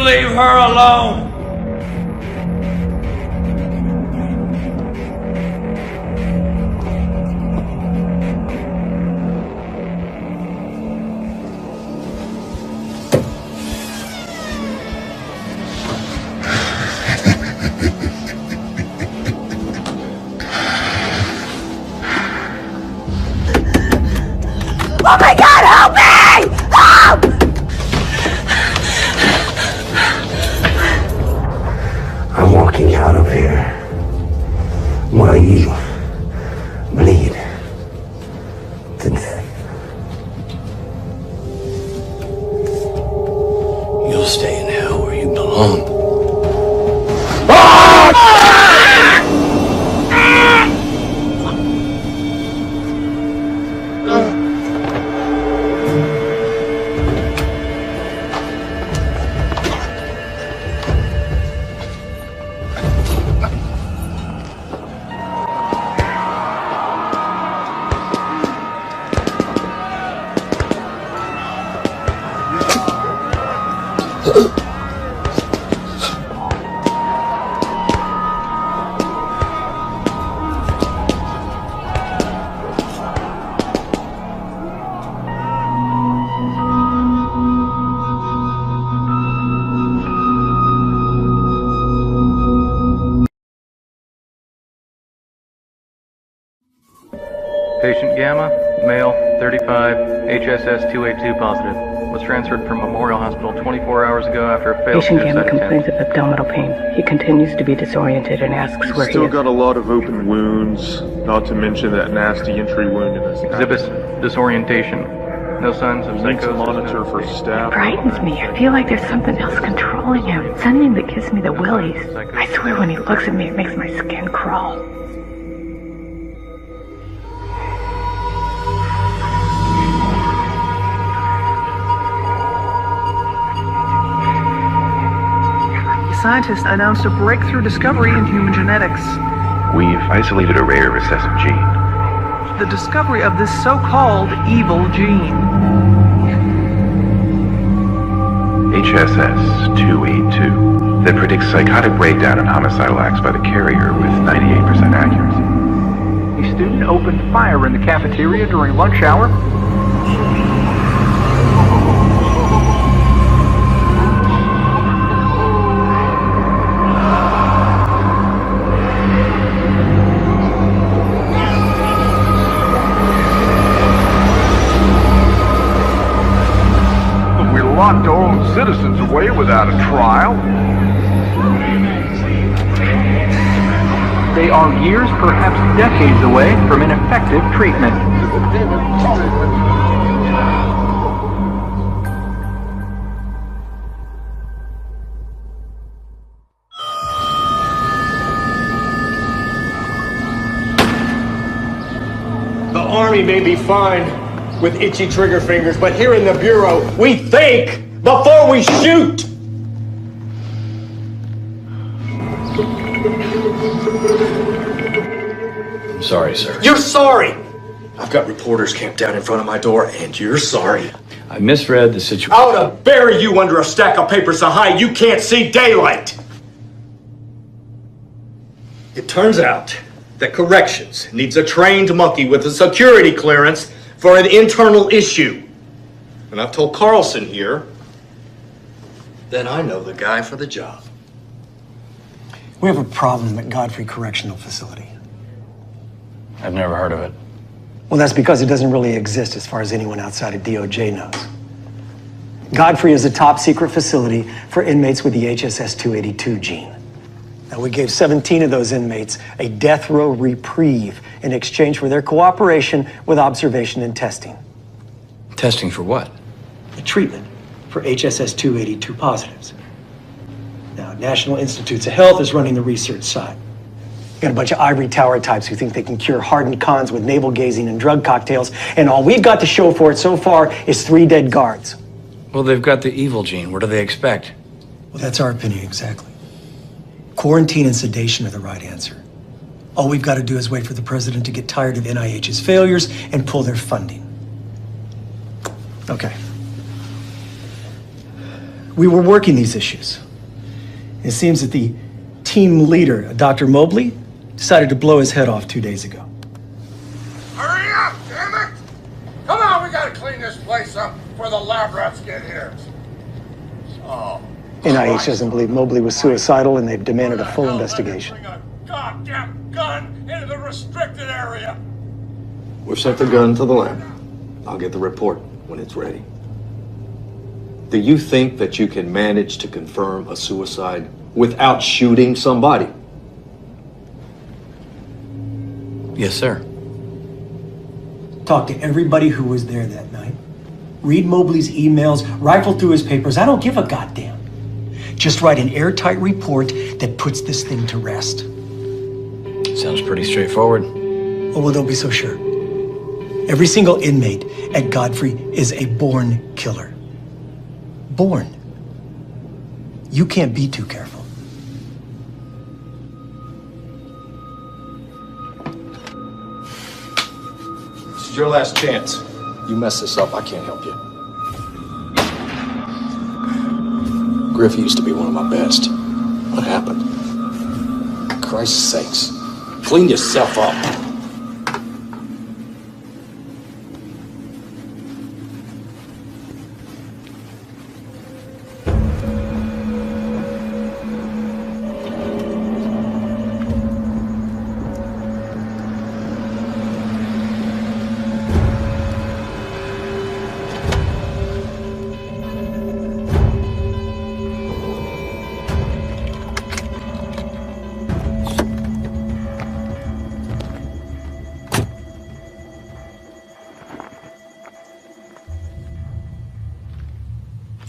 leave her alone? Oh my God, help me! Help! I'm walking out of here while you bleed to death. You'll stay in hell where you belong. Patient Gamma, male, 35, HSS 282 positive. Was transferred from Memorial Hospital 24 hours ago after a failed Patient Gamma suicide complains attempt. of abdominal pain. He continues to be disoriented and asks where he Still is. got a lot of open wounds, not to mention that nasty entry wound in his Exhibits disorientation. No signs of Need to psychosis. monitor for staph. It frightens me. I feel like there's something else controlling him. Something that gives me the willies. I swear when he looks at me, it makes my skin crawl. Scientists announced a breakthrough discovery in human genetics. We've isolated a rare recessive gene. The discovery of this so-called evil gene. HSS 282 that predicts psychotic breakdown and homicidal acts by the carrier with 98% accuracy. A student opened fire in the cafeteria during lunch hour. Locked our own citizens away without a trial. They are years, perhaps decades away from an effective treatment. The Army may be fine with itchy trigger fingers, but here in the Bureau, we think before we shoot! I'm sorry, sir. You're sorry! I've got reporters camped down in front of my door, and you're sorry. I misread the situation. I ought to bury you under a stack of papers so high you can't see daylight! It turns out that corrections needs a trained monkey with a security clearance for an internal issue. And I've told Carlson here that I know the guy for the job. We have a problem at Godfrey Correctional Facility. I've never heard of it. Well, that's because it doesn't really exist as far as anyone outside of DOJ knows. Godfrey is a top secret facility for inmates with the HSS 282 gene. Now, we gave 17 of those inmates a death row reprieve in exchange for their cooperation with observation and testing. Testing for what? A treatment for HSS 282 positives. Now, National Institutes of Health is running the research side. Got a bunch of ivory tower types who think they can cure hardened cons with navel gazing and drug cocktails, and all we've got to show for it so far is 3 dead guards. Well, they've got the evil gene. What do they expect? Well, that's our opinion exactly. Quarantine and sedation are the right answer. All we've got to do is wait for the president to get tired of NIH's failures and pull their funding. Okay. We were working these issues. It seems that the team leader, Dr. Mobley, decided to blow his head off 2 days ago. Hurry up, damn it! Come on, we gotta clean this place up before the lab rats get here. Oh. NIH doesn't believe Mobley was suicidal, and they've demanded a full investigation. Bring a goddamn gun into the restricted area. We've sent the gun to the lab. I'll get the report when it's ready. Do you think that you can manage to confirm a suicide without shooting somebody? Yes, sir. Talk to everybody who was there that night. Read Mobley's emails, rifle through his papers. I don't give a goddamn. Just write an airtight report that puts this thing to rest. Sounds pretty straightforward. Oh, well, don't be so sure. Every single inmate at Godfrey is a born killer. Born. You can't be too careful. This is your last chance. You mess this up, I can't help you. Griff used to be one of my best. What happened? For Christ's sakes, clean yourself up.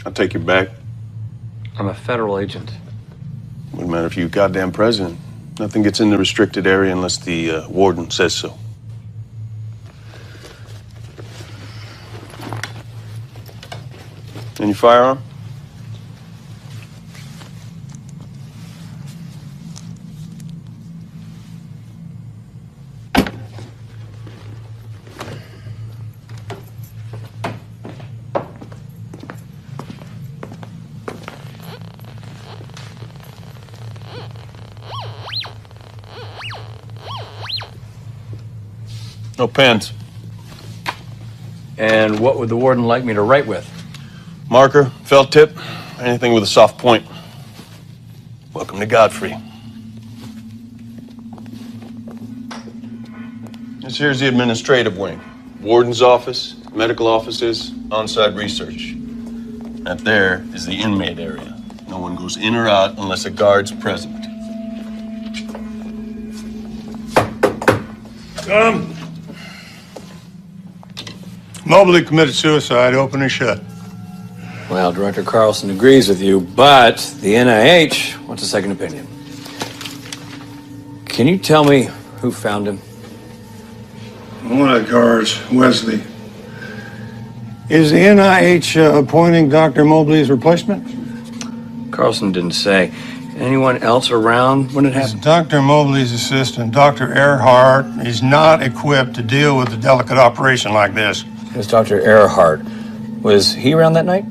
I'll take you back. I'm a federal agent. Wouldn't matter if you goddamn president. Nothing gets in the restricted area unless the warden says so. And your firearm? No pens. And what would the warden like me to write with? Marker, felt tip, anything with a soft point. Welcome to Godfrey. This here's the administrative wing. Warden's office, medical offices, on-site research. That there is the inmate area. No one goes in or out unless a guard's present. Come. Mobley committed suicide, open and shut. Well, Director Carlson agrees with you, but the NIH wants a second opinion. Can you tell me who found him? One of the guards, Wesley. Is the NIH appointing Dr. Mobley's replacement? Carlson didn't say. Anyone else around when it happened? Dr. Mobley's assistant, Dr. Earhart, is not equipped to deal with a delicate operation like this. It's Dr. Earhart. Was he around that night?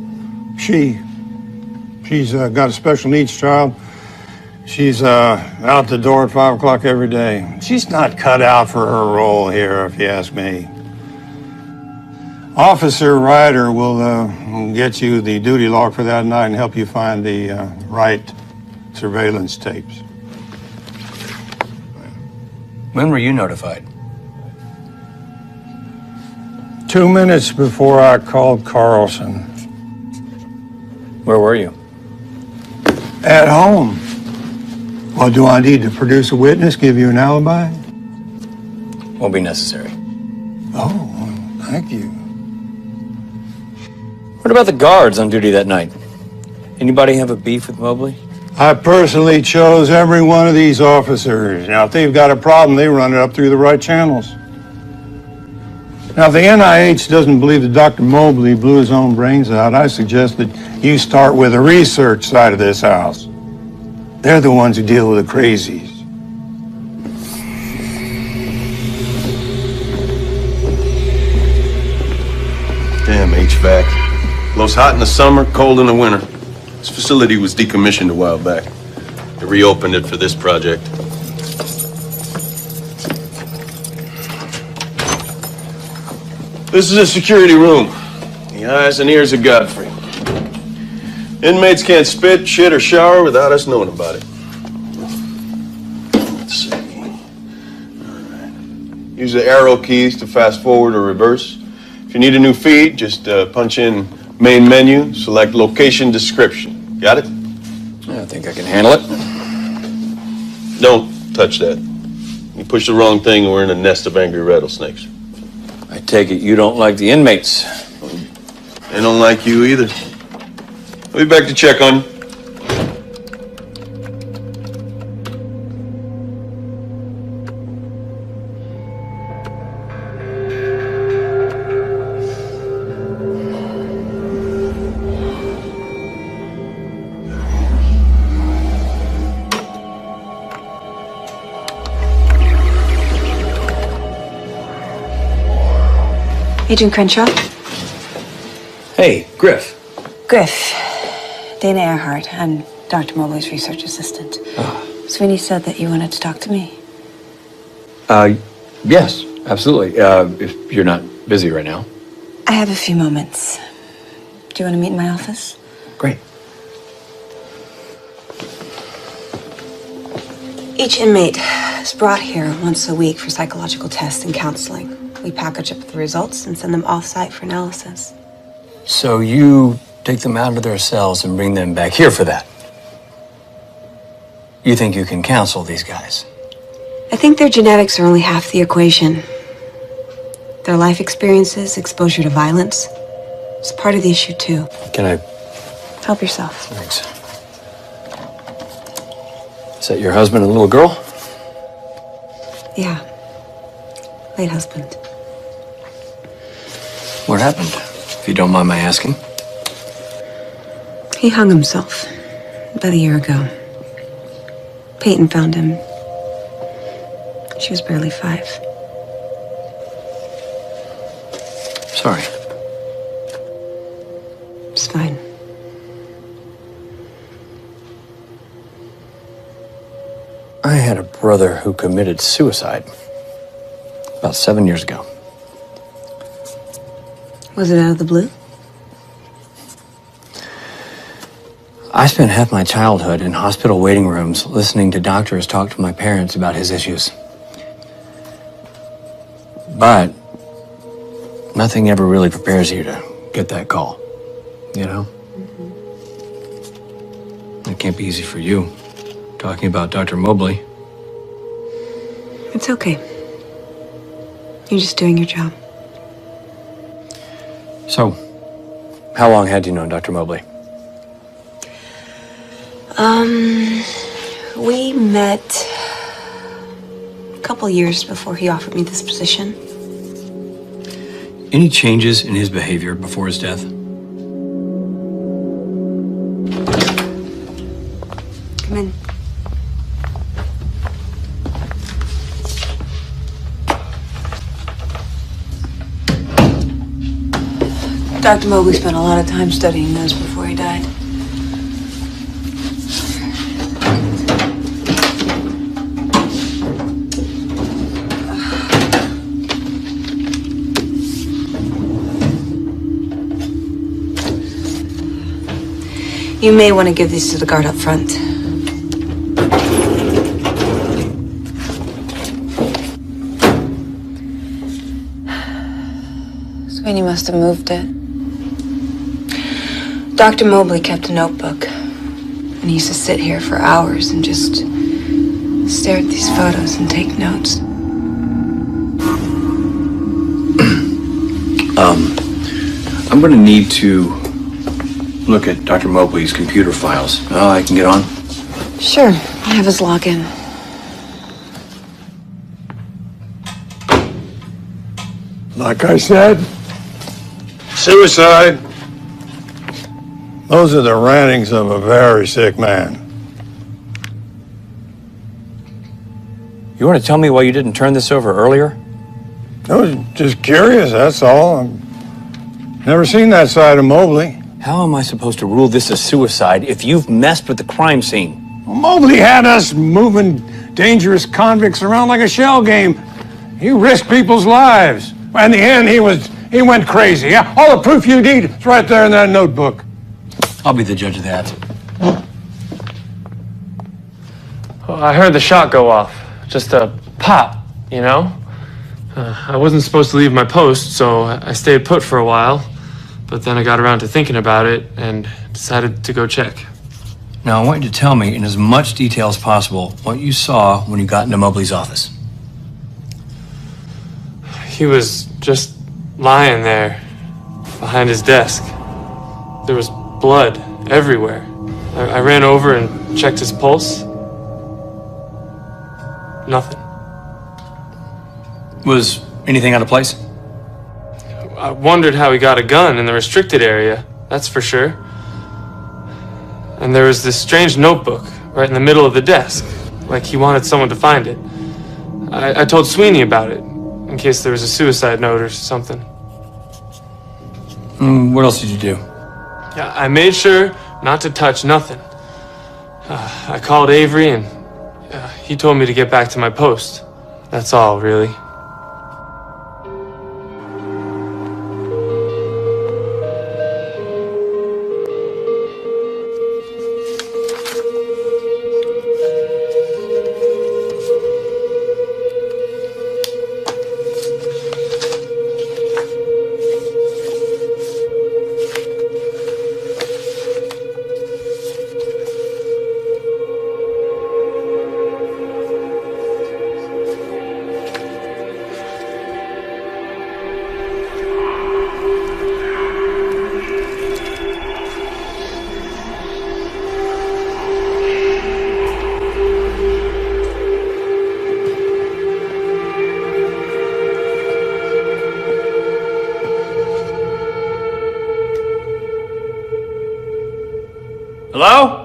She's got a special needs child. She's out the door at 5 o'clock every day. She's not cut out for her role here, if you ask me. Officer Ryder will get you the duty log for that night and help you find the right surveillance tapes. When were you notified? 2 minutes before I called Carlson. Where were you? At home. Well, do I need to produce a witness, give you an alibi? Won't be necessary. Oh, thank you. What about the guards on duty that night? Anybody have a beef with Mobley? I personally chose every one of these officers. Now, if they've got a problem, they run it up through the right channels. Now, if the NIH doesn't believe that Dr. Mobley blew his own brains out, I suggest that you start with the research side of this house. They're the ones who deal with the crazies. Damn HVAC. Blows hot in the summer, cold in the winter. This facility was decommissioned a while back. They reopened it for this project. This is a security room. The eyes and ears of Godfrey. Inmates can't spit, shit, or shower without us knowing about it. Let's see. All right. Use the arrow keys to fast forward or reverse. If you need a new feed, just punch in main menu, select location description. Got it? I think I can handle it. Don't touch that. You push the wrong thing and we're in a nest of angry rattlesnakes. I take it you don't like the inmates. They don't like you either. I'll be back to check on you. Agent Crenshaw? Hey, Griff. Griff. Dana Earhart. I'm Dr. Mobley's research assistant. Sweeney said that you wanted to talk to me. Yes, absolutely. If you're not busy right now. I have a few moments. Do you want to meet in my office? Great. Each inmate is brought here once a week for psychological tests and counseling. We package up the results and send them off-site for analysis. So you take them out of their cells and bring them back here for that? You think you can counsel these guys? I think their genetics are only half the equation. Their life experiences, exposure to violence, is part of the issue too. Can I? Help yourself. Thanks. Is that your husband and little girl? Yeah. Late husband. What happened, if you don't mind my asking? He hung himself about a year ago. Peyton found him. She was barely 5. Sorry. It's fine. I had a brother who committed suicide about 7 years ago. Was it out of the blue? I spent half my childhood in hospital waiting rooms listening to doctors talk to my parents about his issues. But nothing ever really prepares you to get that call, you know? It can't be easy for you, talking about Dr. Mobley. It's okay. You're just doing your job. So, how long had you known Dr. Mobley? We met a couple years before he offered me this position. Any changes in his behavior before his death? Come in. Dr. Mobley spent a lot of time studying those before he died. You may want to give these to the guard up front. Sweeney must have moved it. Dr. Mobley kept a notebook, and he used to sit here for hours and just stare at these photos and take notes. I'm going to need to look at Dr. Mobley's computer files. Oh, I can get on? Sure, I have his login. Like I said, suicide. Those are the rantings of a very sick man. You want to tell me why you didn't turn this over earlier? I was just curious, that's all. I've never seen that side of Mobley. How am I supposed to rule this a suicide if you've messed with the crime scene? Well, Mobley had us moving dangerous convicts around like a shell game. He risked people's lives. In the end, he went crazy. Yeah? All the proof you need is right there in that notebook. I'll be the judge of that. Well, I heard the shot go off. Just a pop, you know? I wasn't supposed to leave my post, so I stayed put for a while. But then I got around to thinking about it and decided to go check. Now, I want you to tell me in as much detail as possible what you saw when you got into Mobley's office. He was just lying there behind his desk. There was blood everywhere. I ran over and checked his pulse. Nothing. Was anything out of place? I wondered how he got a gun in the restricted area, that's for sure. And there was this strange notebook right in the middle of the desk, like he wanted someone to find it. I told Sweeney about it, in case there was a suicide note or something. What else did you do? Yeah, I made sure not to touch nothing. I called Avery and he told me to get back to my post. That's all, really. Hello?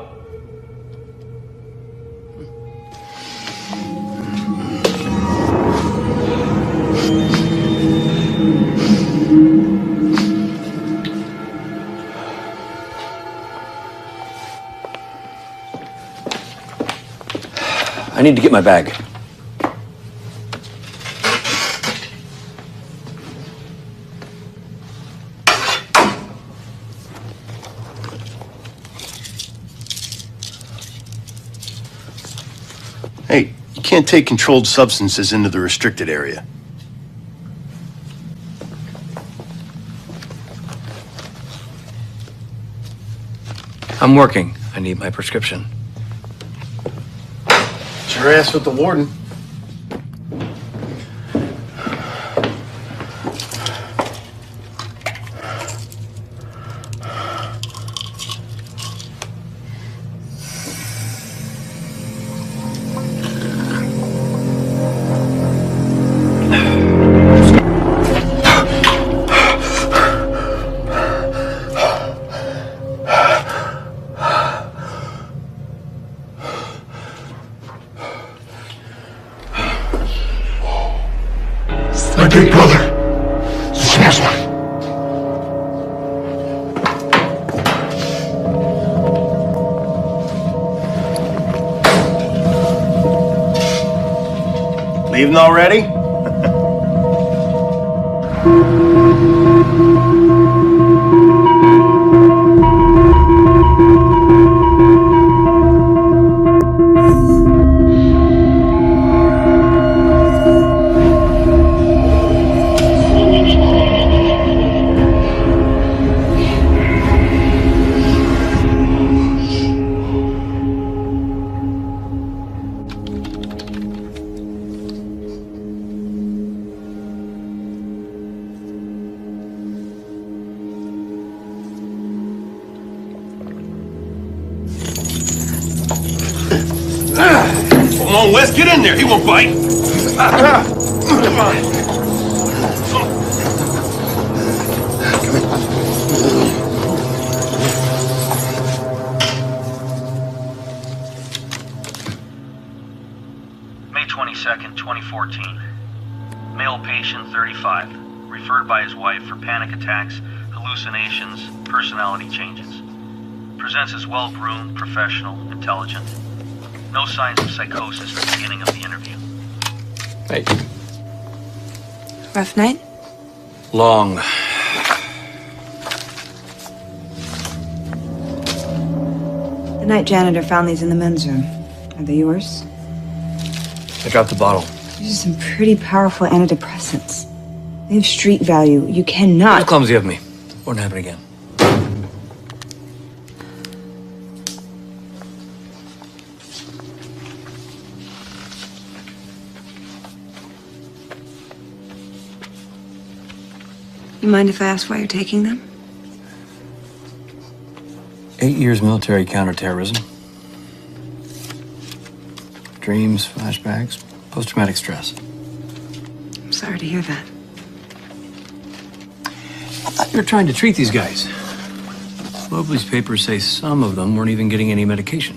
I need to get my bag. Hey, you can't take controlled substances into the restricted area. I'm working. I need my prescription. Sure ass with the warden. My big brother. Smash one. Leaving already? Come on, Wes, get in there. He won't bite. Come on. May 22nd, 2014. Male patient, 35, referred by his wife for panic attacks, hallucinations, personality changes. Presents as well-groomed, professional, intelligent. No signs of psychosis at the beginning of the interview. Hey. Rough night? Long. The night janitor found these in the men's room. Are they yours? I dropped the bottle. These are some pretty powerful antidepressants. They have street value. You cannot... How clumsy of me. Won't happen again. You mind if I ask why you're taking them? 8 years military counterterrorism. Dreams, flashbacks, post-traumatic stress. I'm sorry to hear that. I thought you were trying to treat these guys. Mobley's papers say some of them weren't even getting any medication.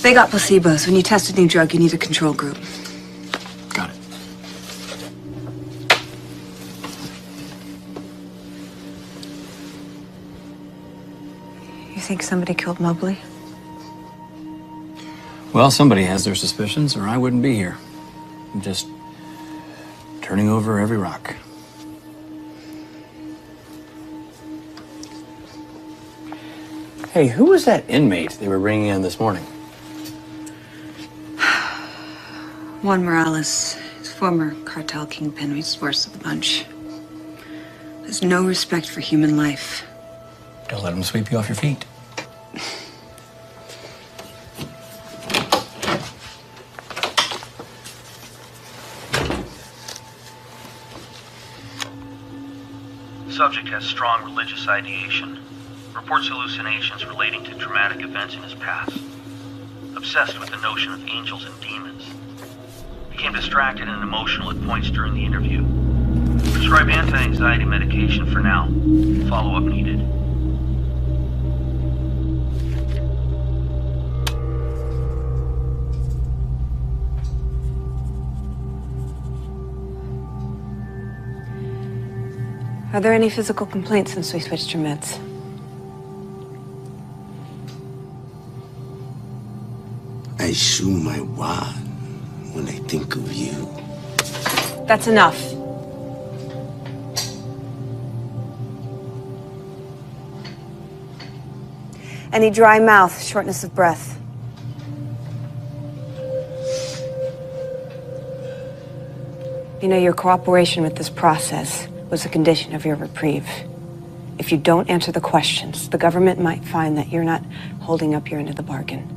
They got placebos. When you test a new drug, you need a control group. Got it. You think somebody killed Mobley? Well, somebody has their suspicions, or I wouldn't be here. I'm just turning over every rock. Hey, who was that inmate they were bringing in this morning? Juan Morales, his former cartel kingpin, he's worst of the bunch. Has no respect for human life. Don't let him sweep you off your feet. Subject has strong religious ideation. Reports hallucinations relating to traumatic events in his past. Obsessed with the notion of angels and demons. Became distracted and emotional at points during the interview. Prescribe anti-anxiety medication for now. Follow-up needed. Are there any physical complaints since we switched your meds? I shoot my wad when I think of you. That's enough. Any dry mouth, shortness of breath? You know, your cooperation with this process was a condition of your reprieve. If you don't answer the questions, the government might find that you're not holding up your end of the bargain.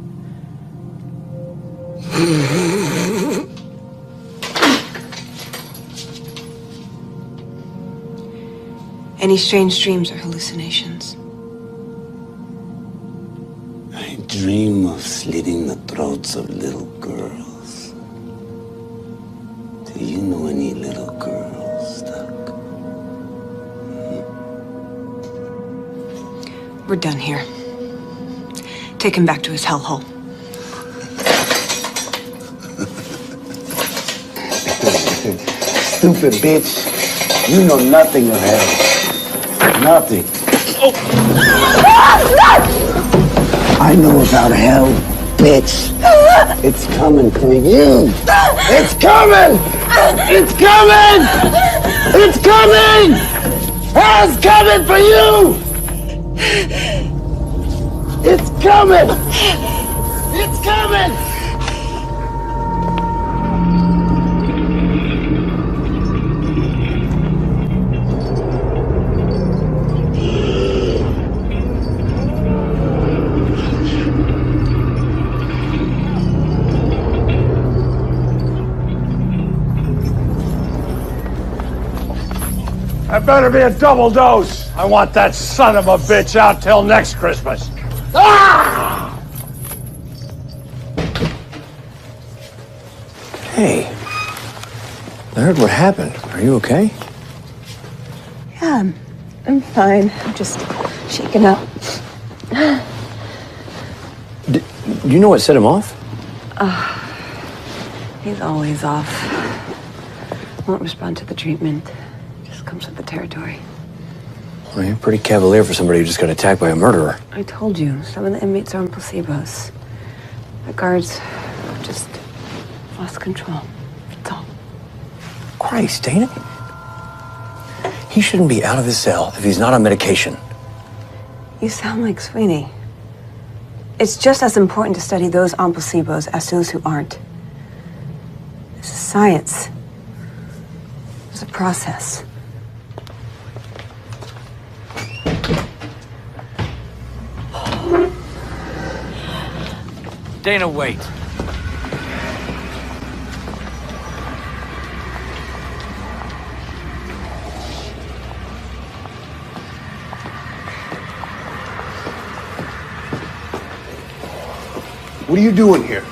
Any strange dreams or hallucinations? I dream of slitting the throats of little girls. Do you know any little girls, Doc? We're done here. Take him back to his hellhole. Stupid bitch. You know nothing of hell. Nothing. Oh. I know about hell, bitch. It's coming for you. It's coming! It's coming! It's coming! Hell's coming for you! It's coming! It's coming! That better be a double dose. I want that son of a bitch out till next Christmas. Ah! Hey, I heard what happened. Are you okay? Yeah, I'm fine. I'm just shaken up. Do you know what set him off? He's always off. Won't respond to the treatment. Just comes with the territory. Well, you're pretty cavalier for somebody who just got attacked by a murderer. I told you, some of the inmates are on placebos. The guards just lost control. That's all. Christ, Dana. He shouldn't be out of his cell if he's not on medication. You sound like Sweeney. It's just as important to study those on placebos as those who aren't. This is science. It's a process. Dana, wait. What are you doing here?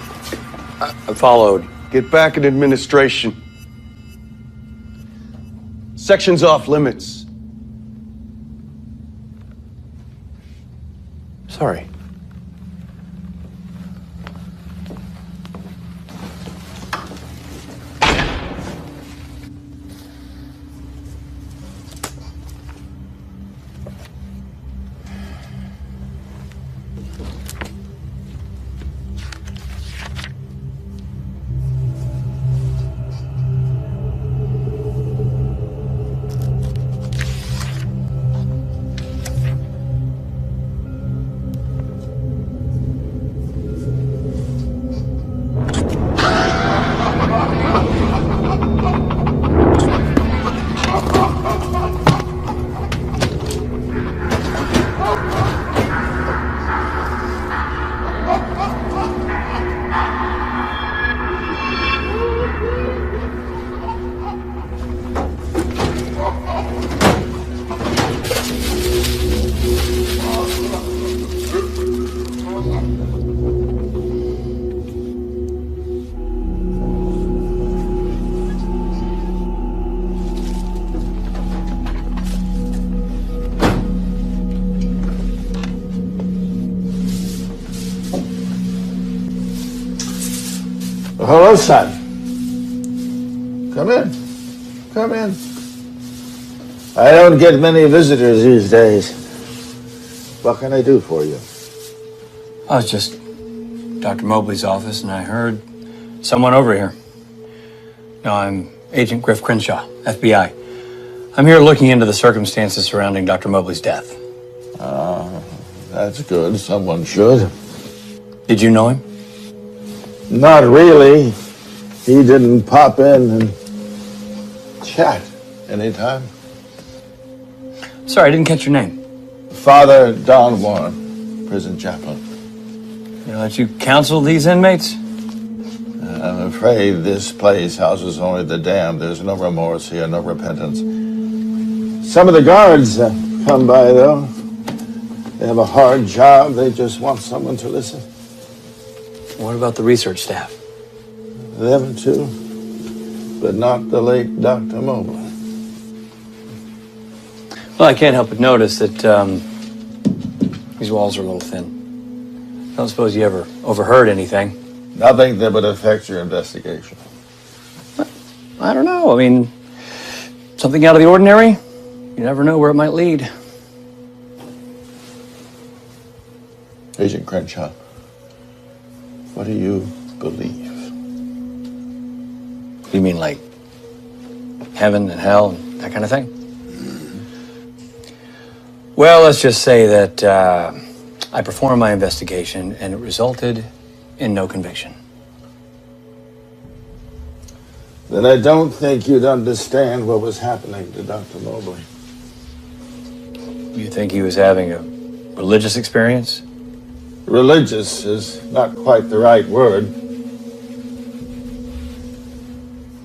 I followed. Get back in administration. Section's off limits. Sorry. Hello, son. Come in. Come in. I don't get many visitors these days. What can I do for you? I was just Dr. Mobley's office, and I heard someone over here. No, I'm Agent Griff Crenshaw, FBI. I'm here looking into the circumstances surrounding Dr. Mobley's death. That's good. Someone should. Did you know him? Not really. He didn't pop in and chat anytime. Sorry, I didn't catch your name. Father Don Warren, prison chaplain. You know, let you counsel these inmates? I'm afraid this place houses only the damned. There's no remorse here, no repentance. Some of the guards come by, though. They have a hard job. They just want someone to listen. What about the research staff? Them too, but not the late Dr. Mobley. Well, I can't help but notice that these walls are a little thin. Don't suppose you ever overheard anything? Nothing that would affect your investigation. I don't know. I mean, something out of the ordinary? You never know where it might lead. Agent Crenshaw, what do you believe? You mean like heaven and hell and that kind of thing? Well, let's just say that I performed my investigation and it resulted in no conviction. Then I don't think you'd understand what was happening to Dr. Mobley. You think he was having a religious experience? Religious is not quite the right word.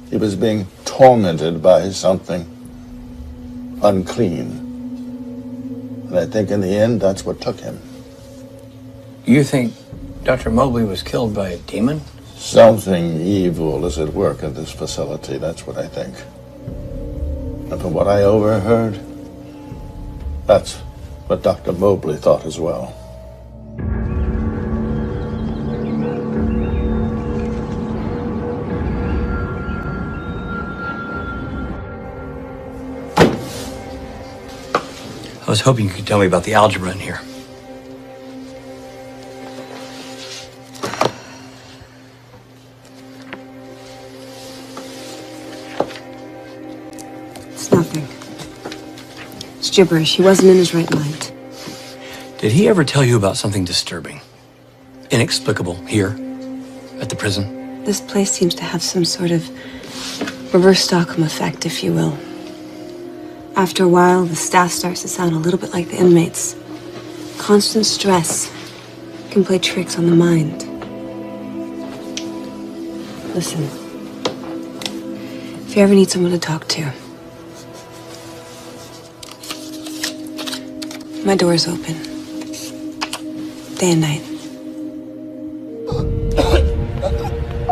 He was being tormented by something unclean. And I think in the end, that's what took him. You think Dr. Mobley was killed by a demon? Something evil is at work in this facility, that's what I think. And from what I overheard, that's what Dr. Mobley thought as well. was hoping you could tell me about the algebra in here. It's nothing. It's gibberish. He wasn't in his right mind. Did he ever tell you about something disturbing, inexplicable here at the prison? This place seems to have some sort of reverse Stockholm effect, if you will. After a while, the staff starts to sound a little bit like the inmates. Constant stress can play tricks on the mind. Listen, if you ever need someone to talk to, my door's open, day and night.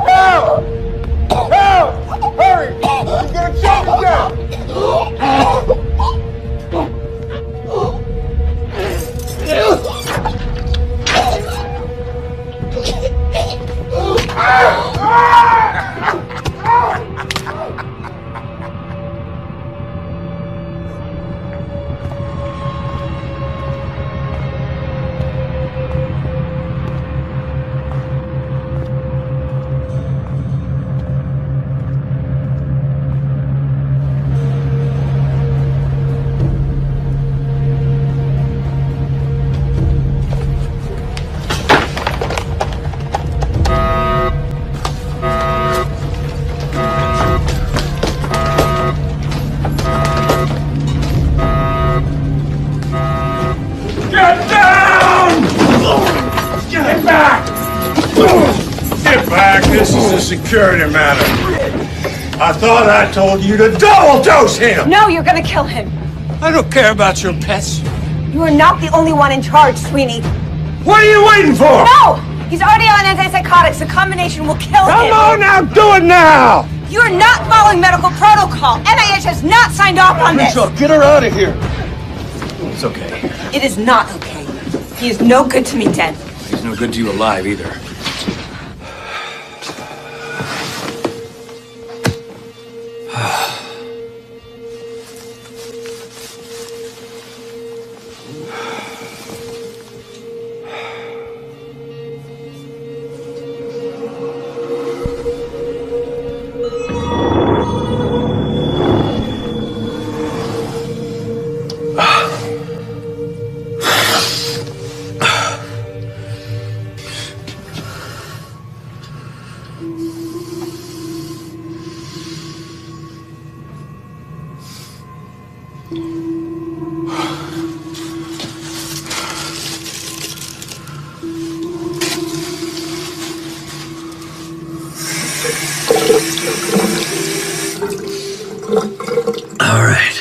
Help! Help! Hurry! He's gonna choke us down! This is a security matter. I thought I told you to double dose him! No, you're gonna kill him. I don't care about your pets. You are not the only one in charge, Sweeney. What are you waiting for? No! He's already on antipsychotics. The combination will kill him. Come on now, do it now! You are not following medical protocol. NIH has not signed off on this. Get her out of here. It's okay. It is not okay. He is no good to me dead. He's no good to you alive either. All right.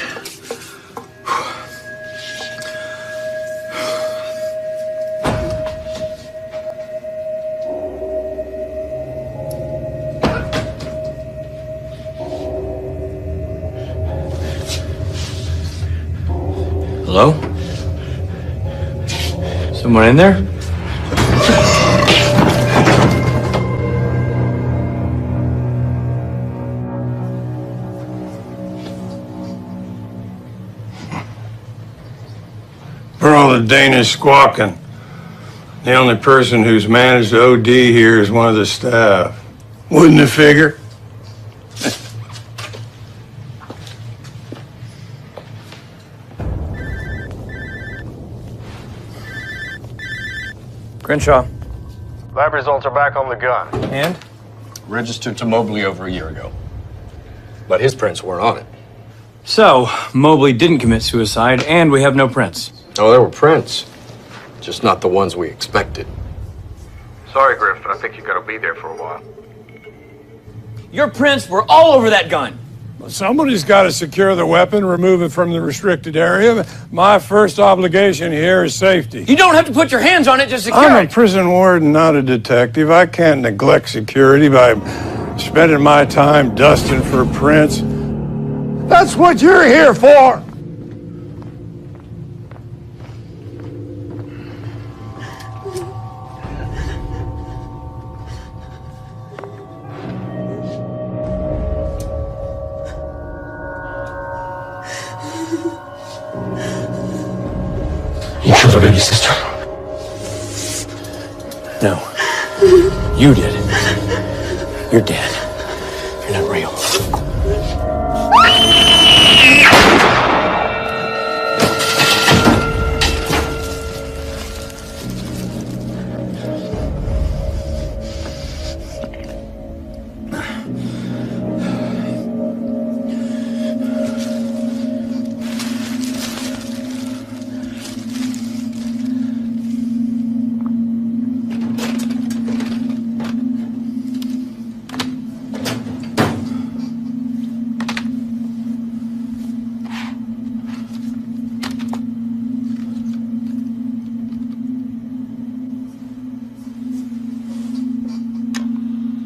Hello? Someone in there? For all the Danish squawking, the only person who's managed to OD here is one of the staff. Wouldn't you figure? Crenshaw. Lab results are back on the gun. And? Registered to Mobley over a year ago. But his prints weren't on it. So, Mobley didn't commit suicide, and we have no prints. Oh, there were prints. Just not the ones we expected. Sorry, Griff, but I think you gotta be there for a while. Your prints were all over that gun. Somebody's got to secure the weapon, remove it from the restricted area. My first obligation here is safety. You don't have to put your hands on it to secure I'm a it. prison warden, not a detective. I can't neglect security by spending my time dusting for prints. That's what you're here for. killed her baby sister. No. You did. You're dead. You're not real.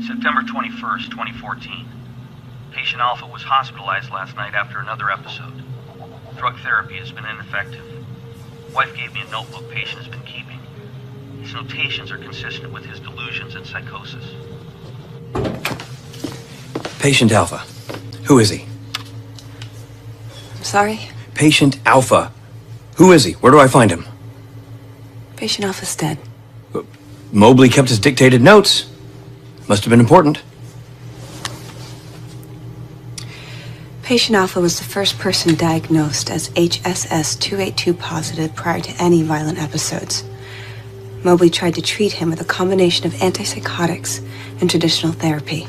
September 21st, 2014. Patient Alpha was hospitalized last night after another episode. Drug therapy has been ineffective. Wife gave me a notebook patient has been keeping. His notations are consistent with his delusions and psychosis. Patient Alpha. Who is he? I'm sorry? Patient Alpha. Who is he? Where do I find him? Patient Alpha's dead. Mobley kept his dictated notes. Must have been important. Patient Alpha was the first person diagnosed as HSS 282 positive prior to any violent episodes. Mobley tried to treat him with a combination of antipsychotics and traditional therapy.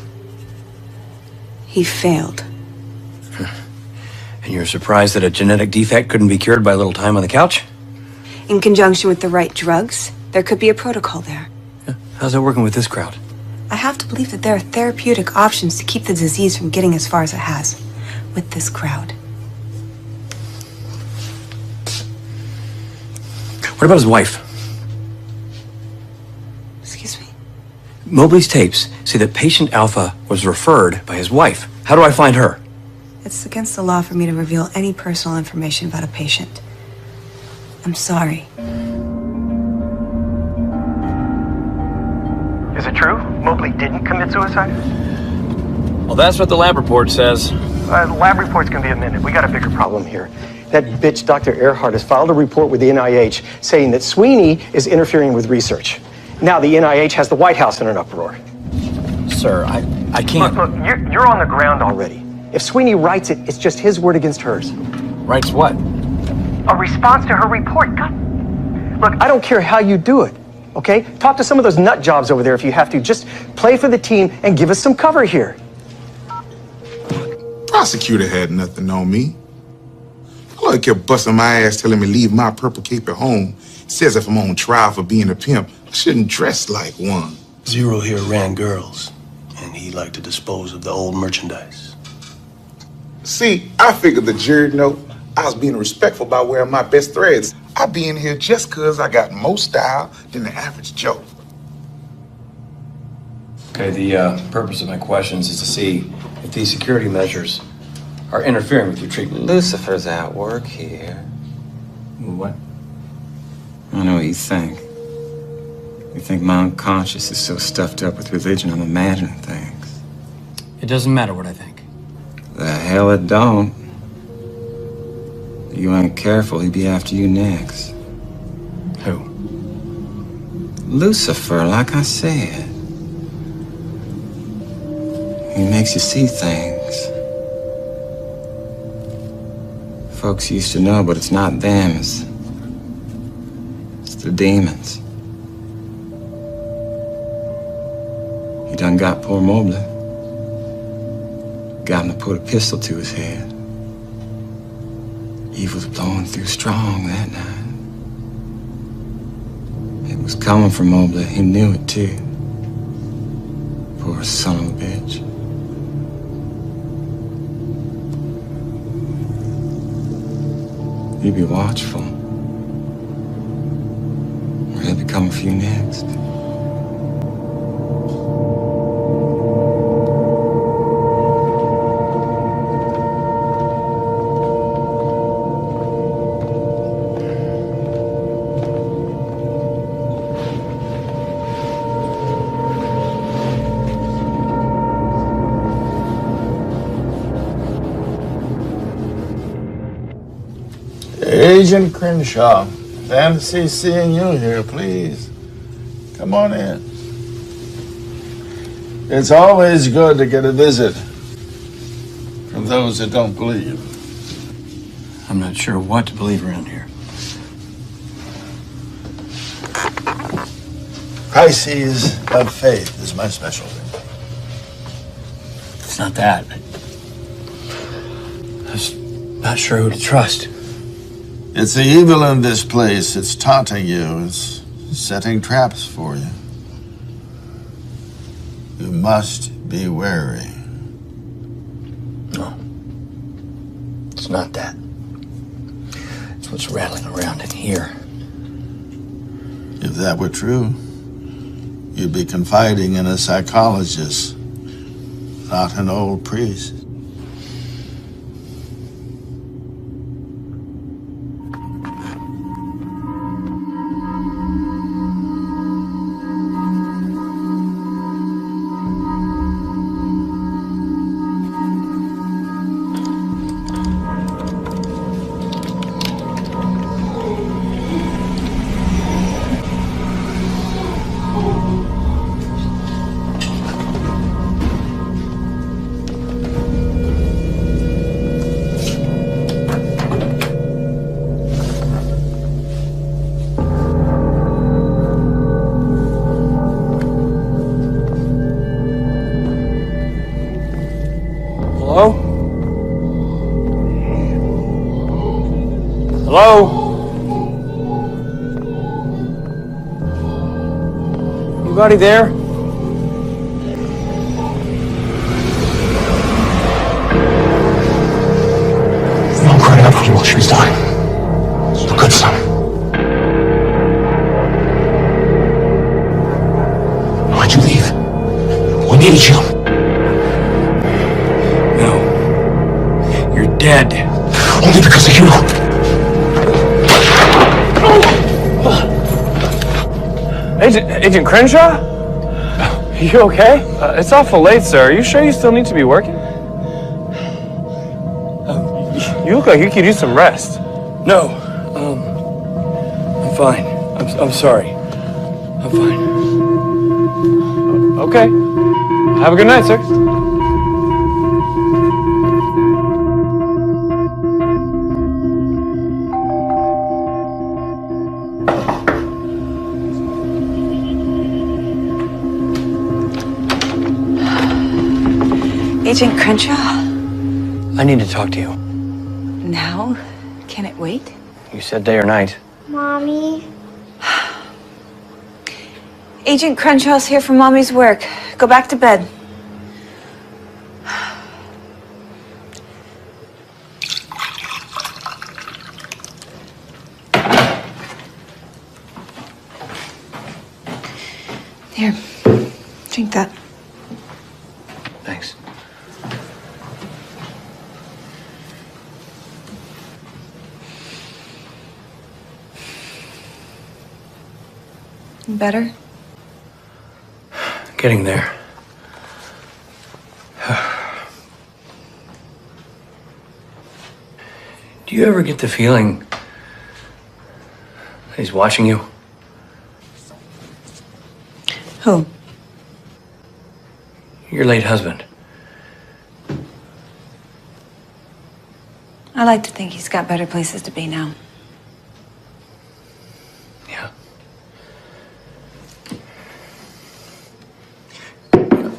He failed. And you're surprised that a genetic defect couldn't be cured by a little time on the couch? In conjunction with the right drugs, there could be a protocol there. How's that working with this crowd? I have to believe that there are therapeutic options to keep the disease from getting as far as it has with this crowd. What about his wife? Excuse me? Mobley's tapes say that Patient Alpha was referred by his wife. How do I find her? It's against the law for me to reveal any personal information about a patient. I'm sorry. Is it true? Mobley didn't commit suicide? Well, that's what the lab report says. The lab report's gonna be a minute. We got a bigger problem here. That bitch, Dr. Earhart, has filed a report with the NIH saying that Sweeney is interfering with research. Now the NIH has the White House in an uproar. Sir, I can't... Look, you're on the ground already. If Sweeney writes it, it's just his word against hers. Writes what? A response to her report. God. Look, I don't care how you do it, okay? Talk to some of those nut jobs over there if you have to. Just play for the team and give us some cover here. Prosecutor had nothing on me. Lawyer kept busting my ass, telling me leave my purple cape at home. Says if I'm on trial for being a pimp, I shouldn't dress like one. Zero here ran girls, and he liked to dispose of the old merchandise. See, I figured the jury know I was being respectful by wearing my best threads. I be in here just cause I got more style than the average Joe. Okay, the purpose of my questions is to see if these security measures are interfering with your treatment. Lucifer's at work here. What? I know what you think. You think my unconscious is so stuffed up with religion I'm imagining things. It doesn't matter what I think. The hell it don't. If you ain't careful, he'd be after you next. Who? Lucifer, like I said. He makes you see things. Folks used to know, but it's not them, it's the demons. He done got poor Mobley. Got him to put a pistol to his head. Evil's blowing through strong that night. It was coming for Mobley. He knew it too. Poor son of a bitch. You be watchful. Or he'll be coming for you next. Agent Crenshaw, Fancy seeing you here, please. Come on in. It's always good to get a visit from those that don't believe. I'm not sure what to believe around here. Crises of faith is my specialty. It's not that. I'm just not sure who to trust. It's the evil in this place. It's taunting you. It's setting traps for you. You must be wary. No. It's not that. It's what's rattling around in here. If that were true, you'd be confiding in a psychologist, not an old priest. Hello? Anybody there? Mom cried out for you while she was dying. You're good, son. Why'd you leave? We needed you. No. You're dead. Only because of you. Agent Crenshaw? You okay? It's awful late, sir. Are you sure you still need to be working? You look like you could use some rest. No. I'm fine. I'm sorry. I'm fine. Okay. Have a good night, sir. Agent Crenshaw? I need to talk to you. Now? Can it wait? You said day or night. Mommy? Agent Crenshaw's here for Mommy's work. Go back to bed. Here, drink that. Thanks. Better? Getting there. Do you ever get the feeling that he's watching you? Who? Your late husband. I like to think he's got better places to be now. Yeah.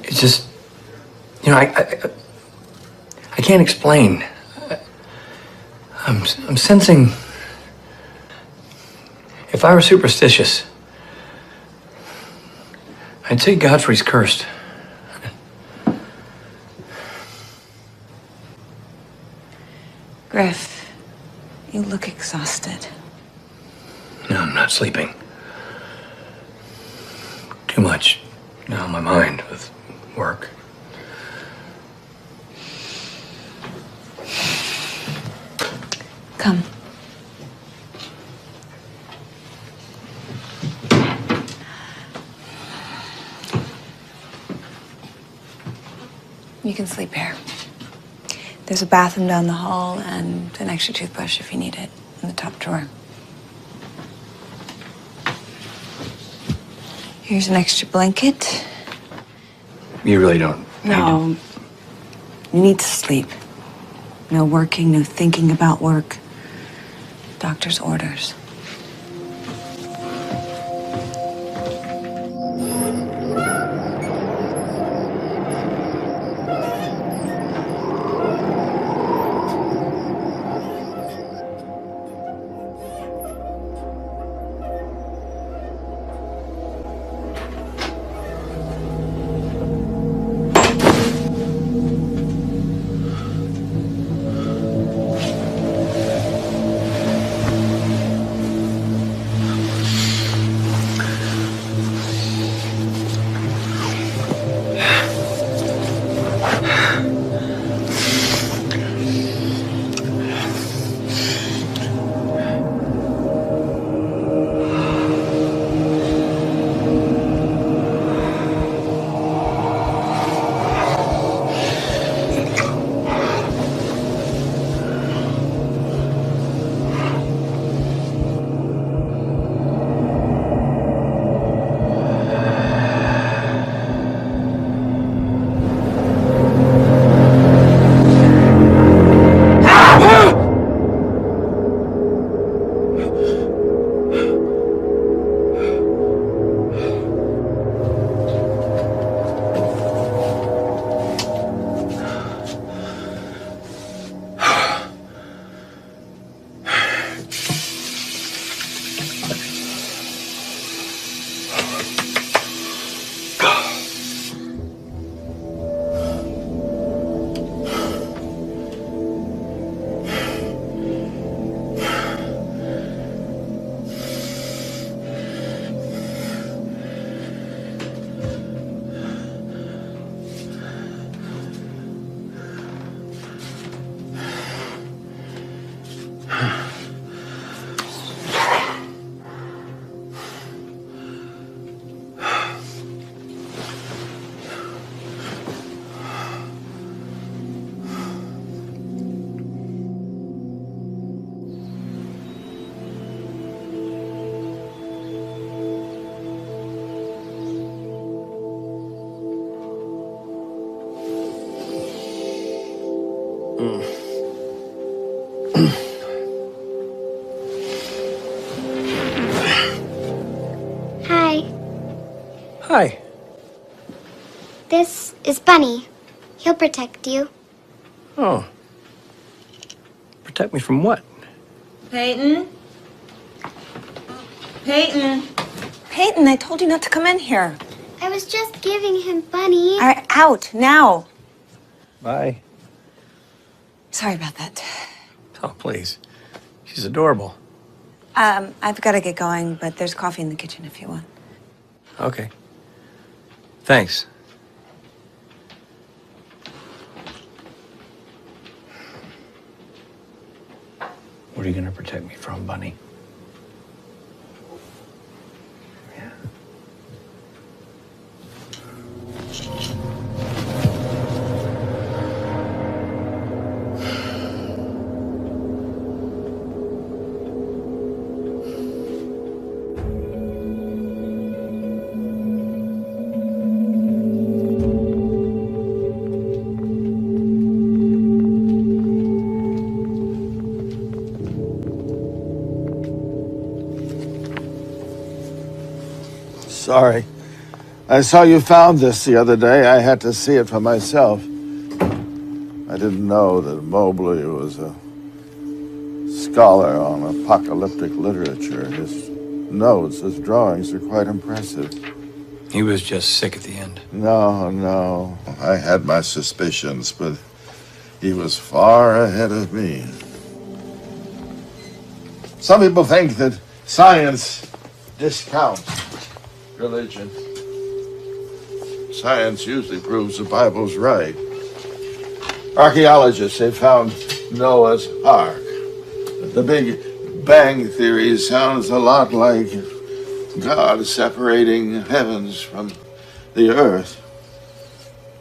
It's just, you know, I can't explain. I'm sensing, if I were superstitious, I'd say Godfrey's cursed. Griff, you look exhausted. No, I'm not sleeping. Too much on my mind with work. Come. You can sleep here. There's a bathroom down the hall and an extra toothbrush if you need it in the top drawer. Here's an extra blanket. You really don't. No. You need to sleep. No working, no thinking about work. Doctor's orders. Hi. Hi. This is Bunny. He'll protect you. Oh. Protect me from what? Peyton? Peyton? Peyton, I told you not to come in here. I was just giving him Bunny. All right, out, now. Bye. Sorry about that. Oh, please. She's adorable. I've got to get going, but there's coffee in the kitchen if you want. Okay. Thanks. What are you going to protect me from, Bunny? Sorry. I saw you found this the other day. I had to see it for myself. I didn't know that Mobley was a scholar on apocalyptic literature. His notes, his drawings are quite impressive. He was just sick at the end. No. I had my suspicions, but he was far ahead of me. Some people think that science discounts religion. Science usually proves the Bible's right. Archaeologists have found Noah's Ark. The Big Bang Theory sounds a lot like God separating heavens from the earth.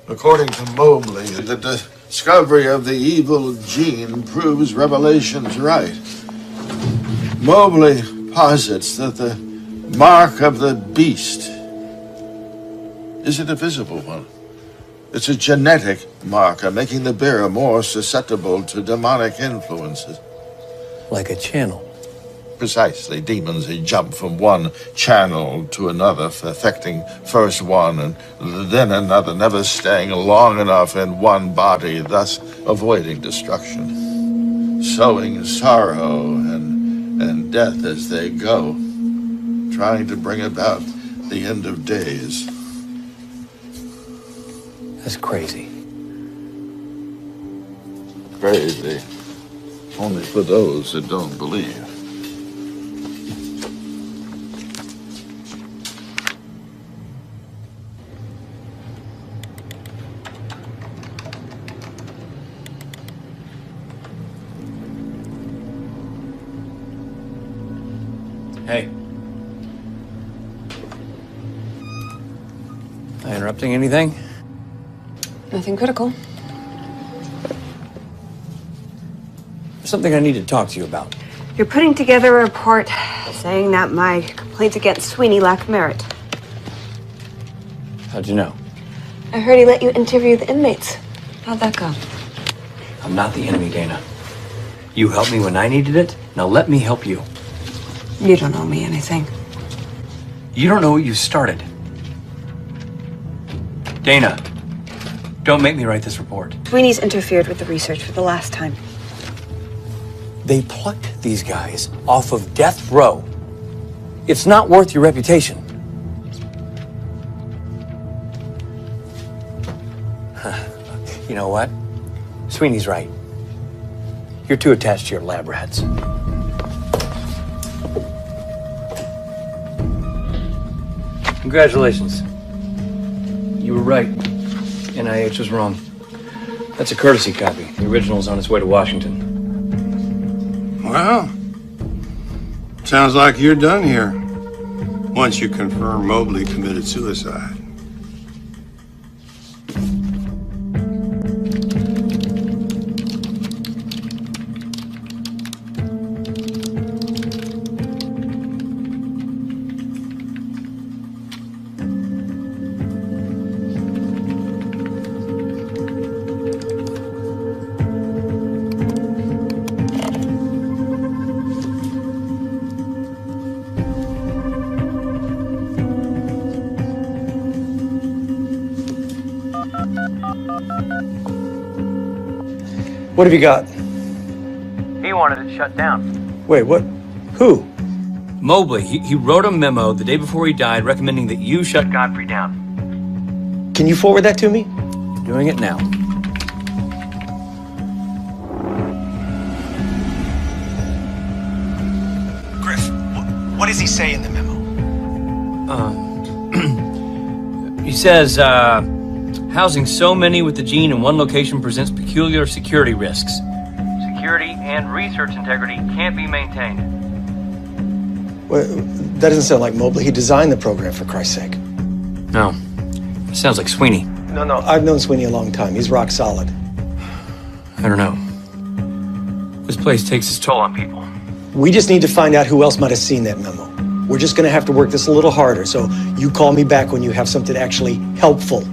According to Mobley, the discovery of the evil gene proves Revelation's right. Mobley posits that the mark of the beast Is it a visible one? It's a genetic marker, making the bearer more susceptible to demonic influences. Like a channel. Precisely. Demons, they jump from one channel to another, affecting first one and then another, never staying long enough in one body, thus avoiding destruction. Sowing sorrow and death as they go, trying to bring about the end of days. That's crazy. Crazy. Only for those that don't believe. Hey. Am I interrupting anything? Nothing critical. There's something I need to talk to you about. You're putting together a report saying that my complaints against Sweeney lack merit. How'd you know? I heard he let you interview the inmates. How'd that go? I'm not the enemy, Dana. You helped me when I needed it. Now let me help you. You don't owe me anything. You don't know what you started. Dana, don't make me write this report. Sweeney's interfered with the research for the last time. They plucked these guys off of death row. It's not worth your reputation. You know what? Sweeney's right. You're too attached to your lab rats. Congratulations. You were right. NIH was wrong. That's a courtesy copy. The original's on its way to Washington. Well, sounds like you're done here. Once you confirm Mobley committed suicide. What have you got? He wanted it shut down. Wait, what? Who? Mobley. He wrote a memo the day before he died recommending that you shut Godfrey down. Can you forward that to me? Doing it now. Griff, what does he say in the memo? He says, housing so many with the gene in one location presents peculiar security risks. Security and research integrity can't be maintained. Well, that doesn't sound like Mobley. He designed the program, for Christ's sake. No. It sounds like Sweeney. No, I've known Sweeney a long time. He's rock solid. I don't know. This place takes its toll on people. We just need to find out who else might have seen that memo. We're just going to have to work this a little harder, so you call me back when you have something actually helpful.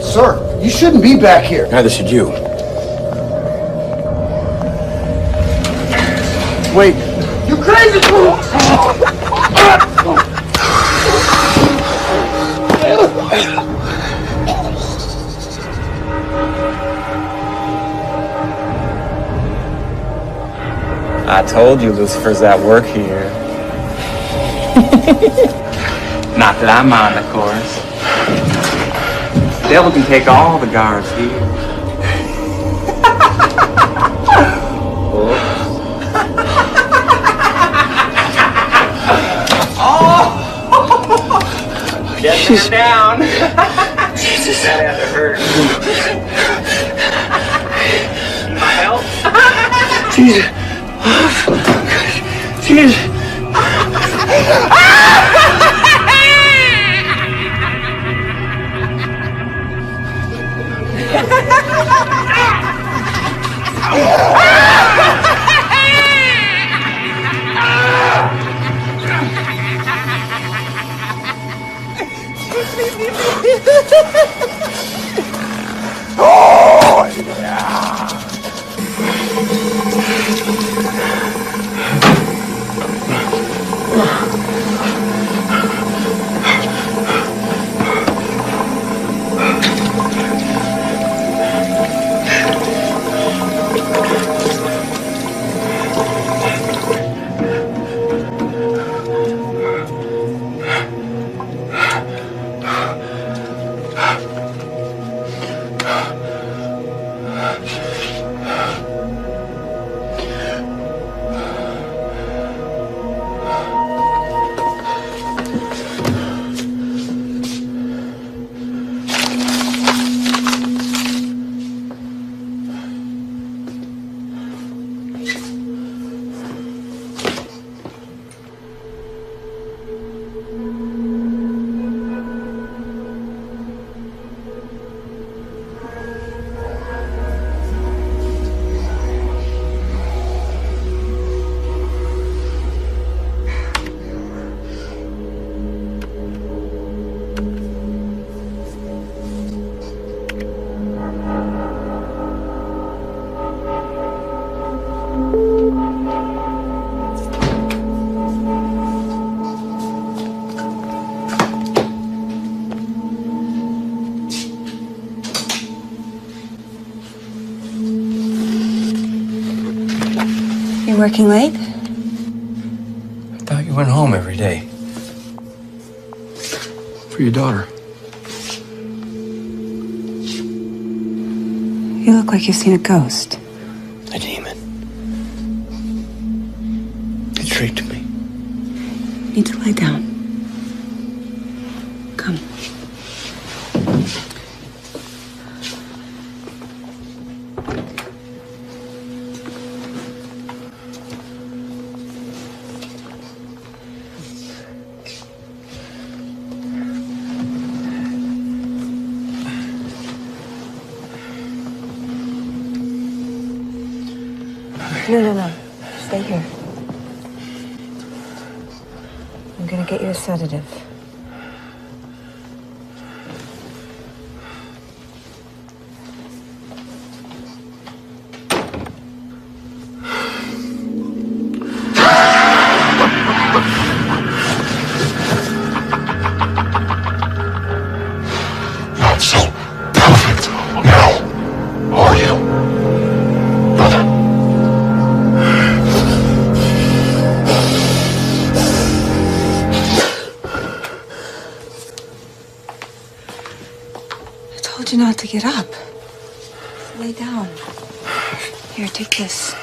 Sir, you shouldn't be back here. Neither should you. Wait. You crazy fool! I told you Lucifer's at work here. Not that I mind, of course. The devil can take all the guards here. Get him down. Jesus. That had to hurt. Need my help? Jesus. Jesus. Oh, yeah. Working late? I thought you went home every day. For your daughter. You look like you've seen a ghost. A demon. It tricked me. You need to lie down. Come. No. Stay here. I'm gonna get you a sedative. Not so perfect now, are you, brother? I told you not to get up. Lay down. Here, take this.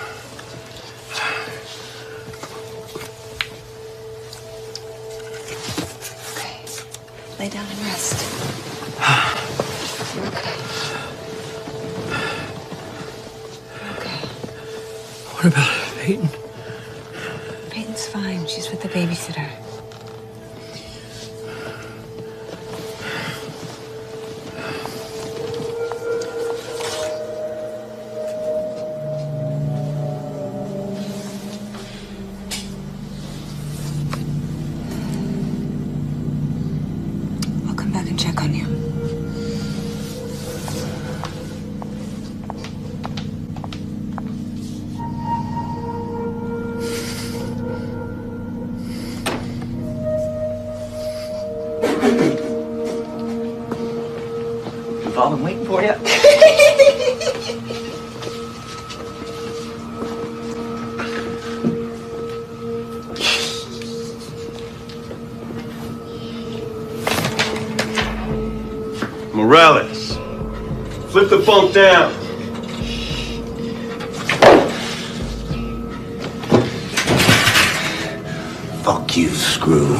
Okay. Lay down and rest. You're okay. You're okay. What about Peyton? Peyton's fine. She's with the babysitter. Check on you. I've been waiting for you. Flip the bunk down. Fuck you, Screw.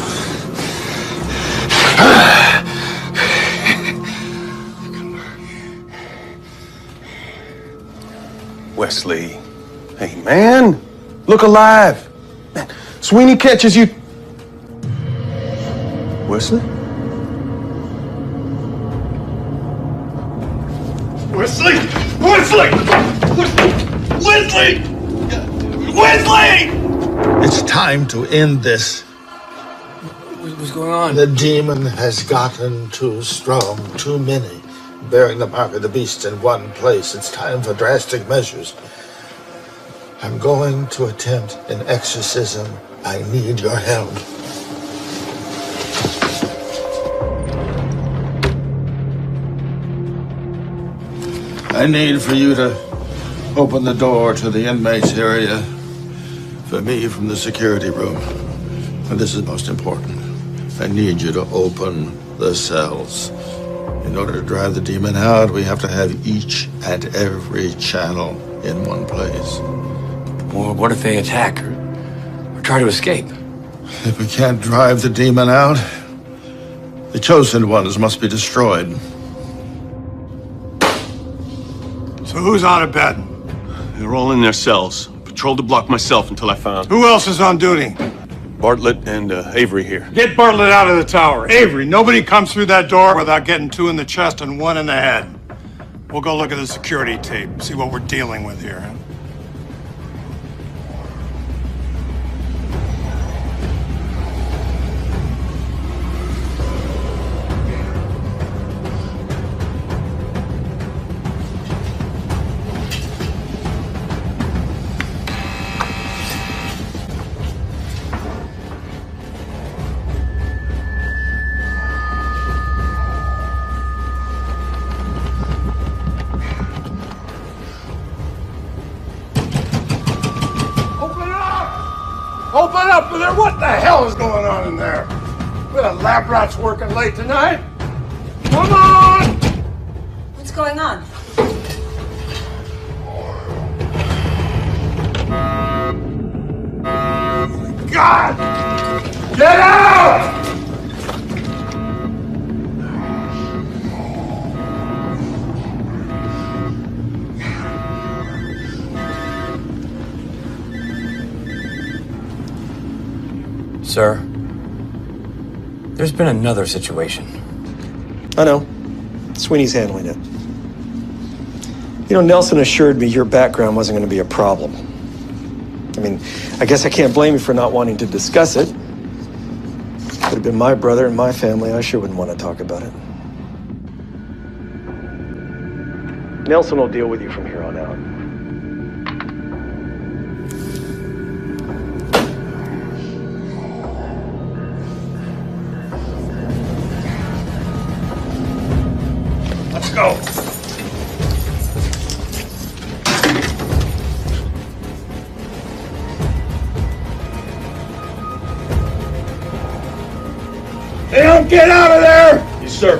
Wesley. Hey, man. Look alive. Man, Sweeney catches you. Wesley? Wesley! Wesley! Wesley! Wesley! It's time to end this. What's going on? The demon has gotten too strong, too many, bearing the mark of the beast in one place. It's time for drastic measures. I'm going to attempt an exorcism. I need your help. I need for you to open the door to the inmates area for me from the security room. And this is most important. I need you to open the cells. In order to drive the demon out, we have to have each and every channel in one place. Well, what if they attack or try to escape? If we can't drive the demon out, the chosen ones must be destroyed. So who's on a bed? They're all in their cells. Patrolled the block myself until I found... Who else is on duty? Bartlett and Avery here. Get Bartlett out of the tower. Avery, nobody comes through that door without getting 2 in the chest and 1 in the head. We'll go look at the security tape, see what we're dealing with here. Open up in there! What the hell is going on in there? We got lab rats working late tonight. Come on! What's going on? God! Get out! Sir, there's been another situation. I know. Sweeney's handling it. You know, Nelson assured me your background wasn't going to be a problem. I mean, I guess I can't blame you for not wanting to discuss it. Could have been my brother and my family. I sure wouldn't want to talk about it. Nelson will deal with you from here on out. Let's go. Hey, don't get out of there! Yes, sir.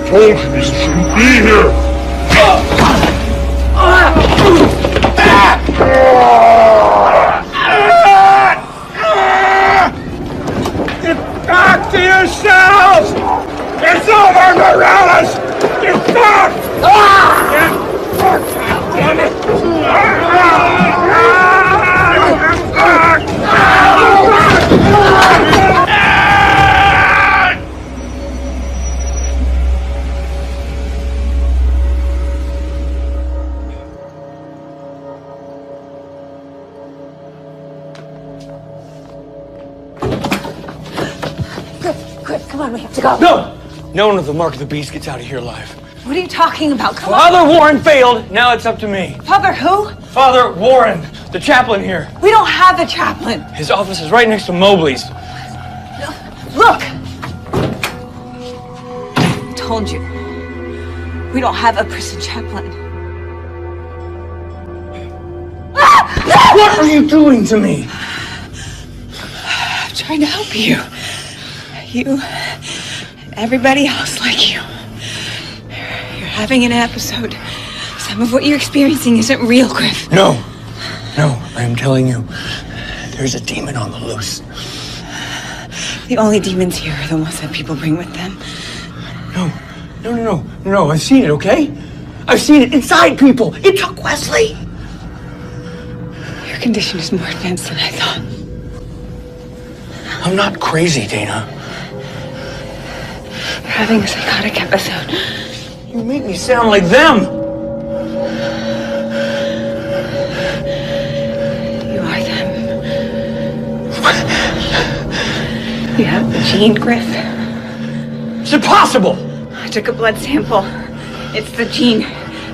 Told you this shouldn't be here! Get back to yourselves! It's over, Morales! Get back! Get back! Damn it! Get back! Quick, come on, we have to go. No! No one with the mark of the beast gets out of here alive. What are you talking about? Come on. Father Warren failed. Now it's up to me. Father who? Father Warren, the chaplain here. We don't have a chaplain. His office is right next to Mobley's. Look! I told you. We don't have a prison chaplain. What are you doing to me? trying to help you. You, everybody else like you. You're having an episode. Some of what you're experiencing isn't real, Griff. No, I'm telling you, there's a demon on the loose. The only demons here are the ones that people bring with them. No, I've seen it, okay? I've seen it inside people. It took Wesley. Your condition is more advanced than I thought. I'm not crazy, Dana. You're having a psychotic episode. You make me sound like them. You are them. You have the gene, Griff. It's impossible. I took a blood sample. It's the gene,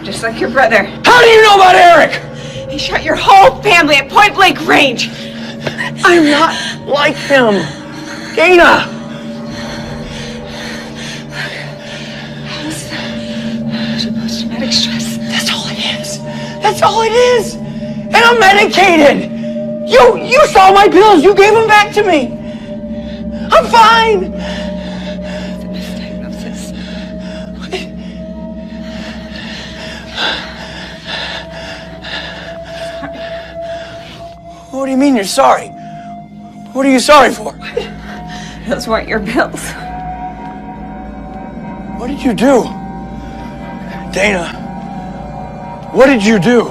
just like your brother. How do you know about Eric? He shot your whole family at point-blank range. I'm not like him. Dana! How's post-traumatic stress? That's all it is. That's all it is. And I'm medicated. You saw my pills. You gave them back to me. I'm fine. The misdiagnosis. What do you mean you're sorry? What are you sorry for? Those weren't your pills. What did you do? Dana, what did you do?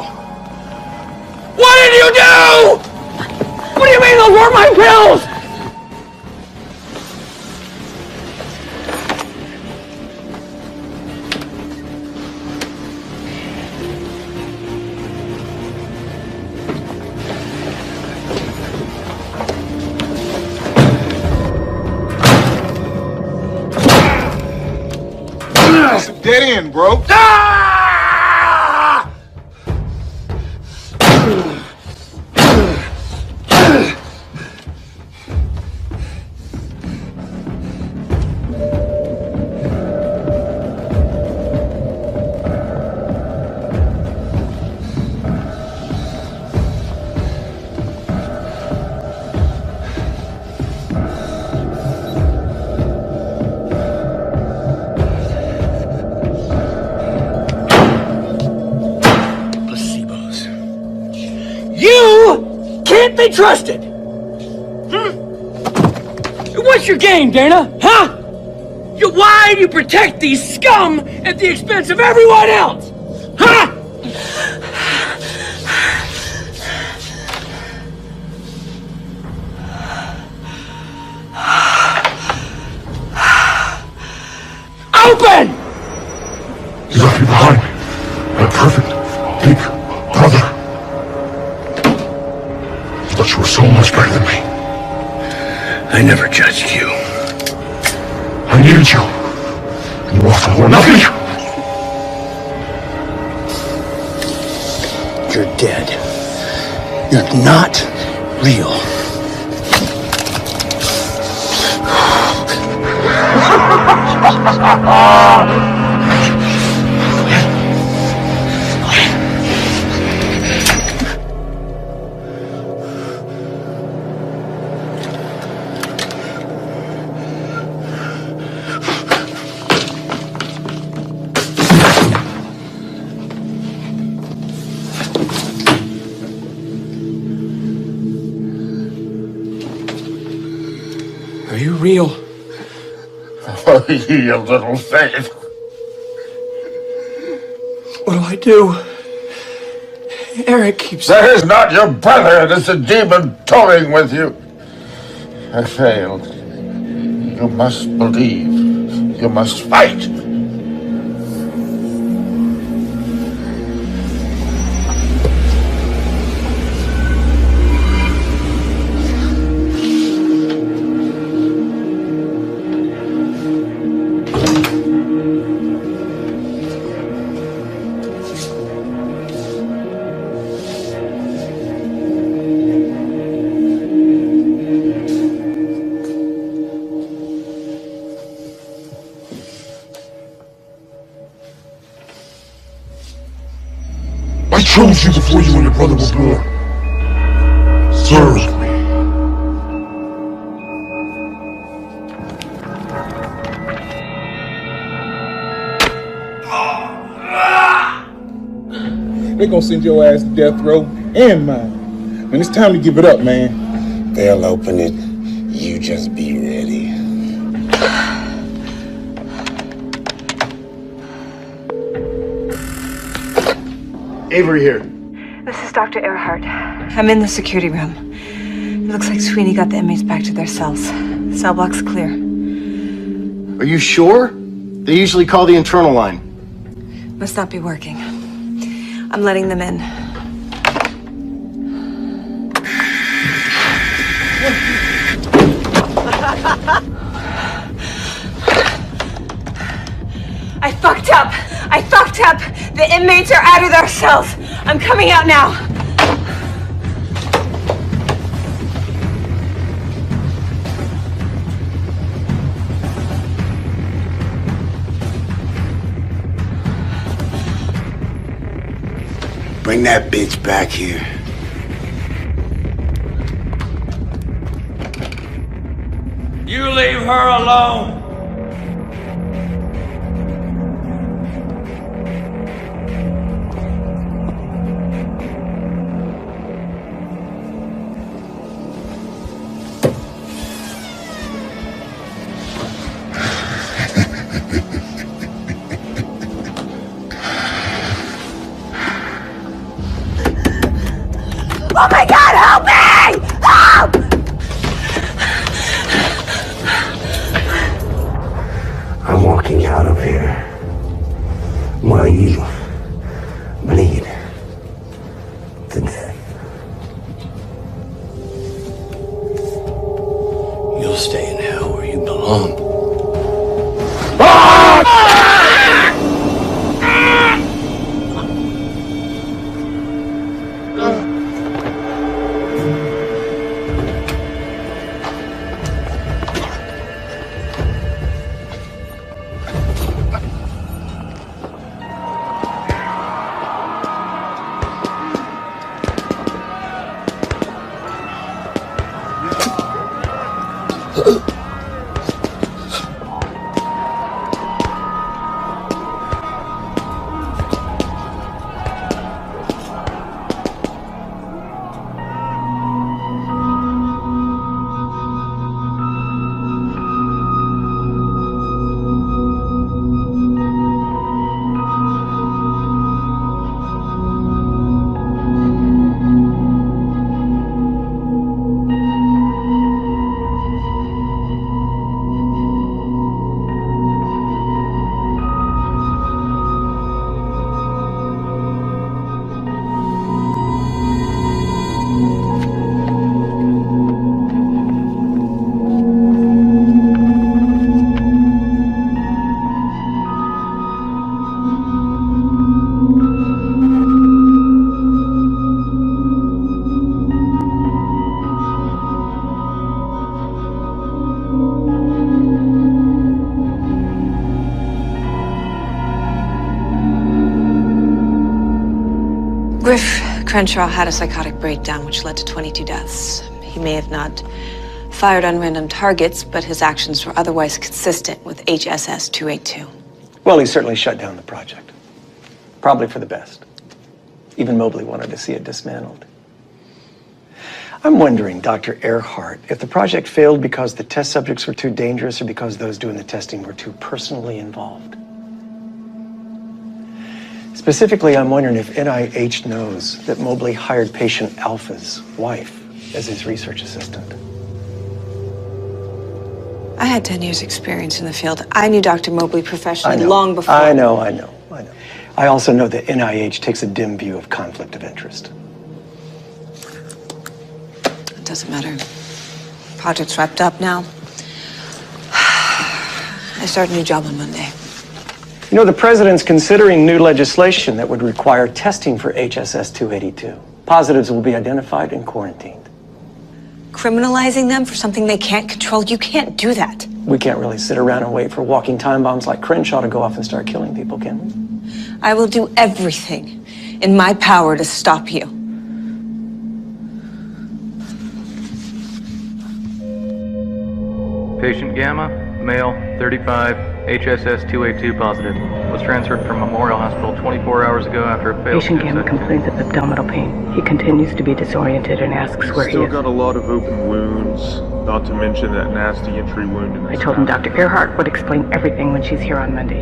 What did you do? What do you mean those weren't my pills? It's a dead end, bro. Can't be trusted. What's your game, Dana? Huh? Why do you protect these scum at the expense of everyone else? Huh? Open! You left me behind. My perfect, big brother. But you were so much better than me. I never judged you. I needed you. And you offered more nothing. You're dead. You're not real. Are you real? Oh, you little faith. What do I do? Eric keeps... That is not your brother. It is a demon toying with you. I failed. You must believe. You must fight. I chose you before you and your brother were born. Served me. They're gonna send your ass to death row and mine. Man, it's time to give it up, man. They'll open it. You just be ready. Avery here. This is Dr. Earhart. I'm in the security room. It looks like Sweeney got the inmates back to their cells. The cell block's clear. Are you sure? They usually call the internal line. Must not be working. I'm letting them in. I fucked up. I fucked up. The inmates are out of their cells. I'm coming out now. Bring that bitch back here. You leave her alone. Oh my God, help me! Help! I'm walking out of here while you bleed to death. You'll stay in hell where you belong. Crenshaw had a psychotic breakdown which led to 22 deaths. He may have not fired on random targets, but his actions were otherwise consistent with HSS 282. Well, he certainly shut down the project. Probably for the best. Even Mobley wanted to see it dismantled. I'm wondering, Dr. Earhart, if the project failed because the test subjects were too dangerous or because those doing the testing were too personally involved. Specifically, I'm wondering if NIH knows that Mobley hired patient Alpha's wife as his research assistant. I had 10 years experience in the field. I knew Dr. Mobley professionally long before. I know. I also know that NIH takes a dim view of conflict of interest. It doesn't matter. Project's wrapped up now. I start a new job on Monday. You know, the president's considering new legislation that would require testing for HSS 282. Positives will be identified and quarantined. Criminalizing them for something they can't control, you can't do that. We can't really sit around and wait for walking time bombs like Crenshaw to go off and start killing people, can we? I will do everything in my power to stop you. Patient Gamma, Male, 35, HSS 282 positive. Was transferred from Memorial Hospital 24 hours ago after a failed Patient gave him complaints of abdominal pain. He continues to be disoriented and asks where he Still is. got a lot of open wounds, not to mention that nasty entry wound in I his told him back. Dr. Earhart would explain everything when she's here on Monday.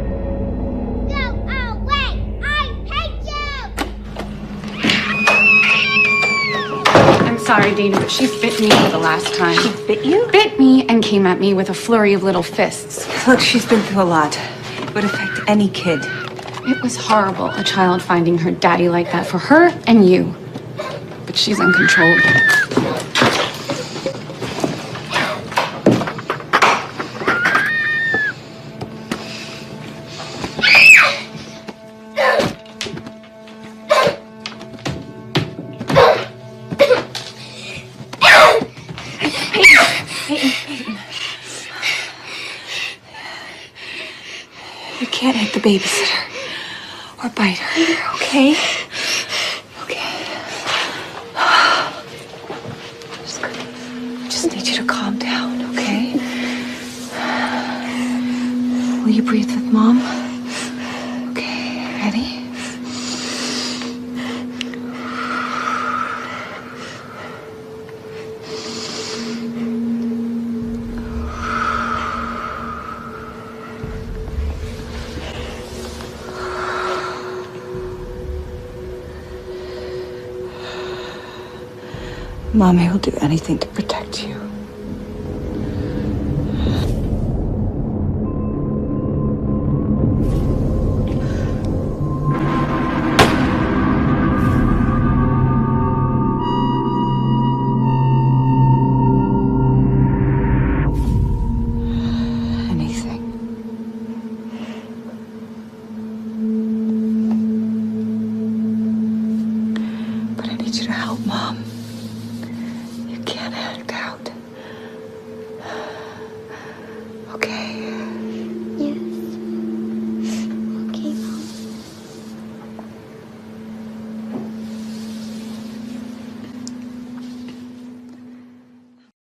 I'm sorry, Dana, but she bit me for the last time. She bit you? Bit me and came at me with a flurry of little fists. Look, she's been through a lot. It would affect any kid. It was horrible, a child finding her daddy like that for her and you. But she's uncontrolled. You can't hit the babysitter or bite her, okay? Okay. Just need you to calm down, okay? Will you breathe with Mom? Okay, ready? Mommy will do anything to protect you. Anything. But I need you to help Mom.